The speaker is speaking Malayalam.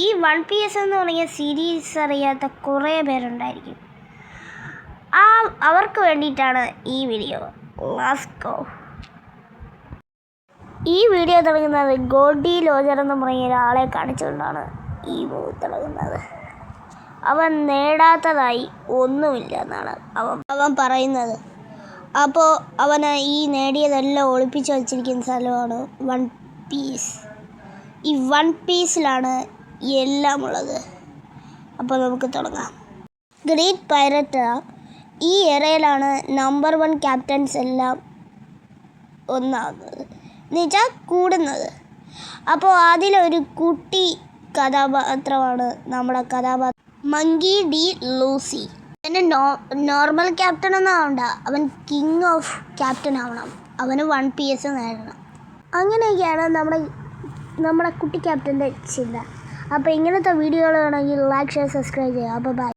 ഈ വൺ പീസ് എന്ന് തുടങ്ങിയ സീരീസ് അറിയാത്ത കുറേ പേരുണ്ടായിരിക്കും. അവർക്ക് വേണ്ടിയിട്ടാണ് ഈ വീഡിയോ. Let's go. ഈ വീഡിയോ തുടങ്ങുന്നത് ഗോൾഡി ലോജർ എന്ന് പറയുന്ന ഒരാളെ കാണിച്ചുകൊണ്ടാണ് ഈ മൂവി തുടങ്ങുന്നത്. അവൻ നേടാത്തതായി ഒന്നുമില്ല എന്നാണ് അവൻ പറയുന്നത്. അപ്പോൾ അവന് ഈ നേടിയതെല്ലാം ഒളിപ്പിച്ച് വച്ചിരിക്കുന്ന സ്ഥലമാണ് വൺ പീസ്. ഈ വൺ പീസിലാണ് എല്ലാം ഉള്ളത്. അപ്പോൾ നമുക്ക് തുടങ്ങാം. ഗ്രേറ്റ് പൈററ്റ് ഈ എറയിലാണ് നമ്പർ 1 ക്യാപ്റ്റൻസ് എല്ലാം ഒന്നാകുന്നത് എന്നുവെച്ചാൽ കൂടുന്നത്. അപ്പോൾ അതിലൊരു കുട്ടി കഥാപാത്രമാണ് നമ്മുടെ കഥാപാത്രം മങ്കി ഡി ലൂസി. അവന് നോർമൽ ക്യാപ്റ്റൻ ഒന്നും ആവണ്ട, അവൻ കിങ് ഓഫ് ക്യാപ്റ്റൻ ആവണം. അവന് 1 PS നേടണം. അങ്ങനെയൊക്കെയാണ് നമ്മുടെ കുട്ടി ക്യാപ്റ്റൻ്റെ ചിന്ത. അപ്പോൾ ഇങ്ങനത്തെ വീഡിയോകൾ വേണമെങ്കിൽ ലൈക്ക്, ഷെയർ, സബ്സ്ക്രൈബ് ചെയ്യുക. അപ്പോൾ ബൈ.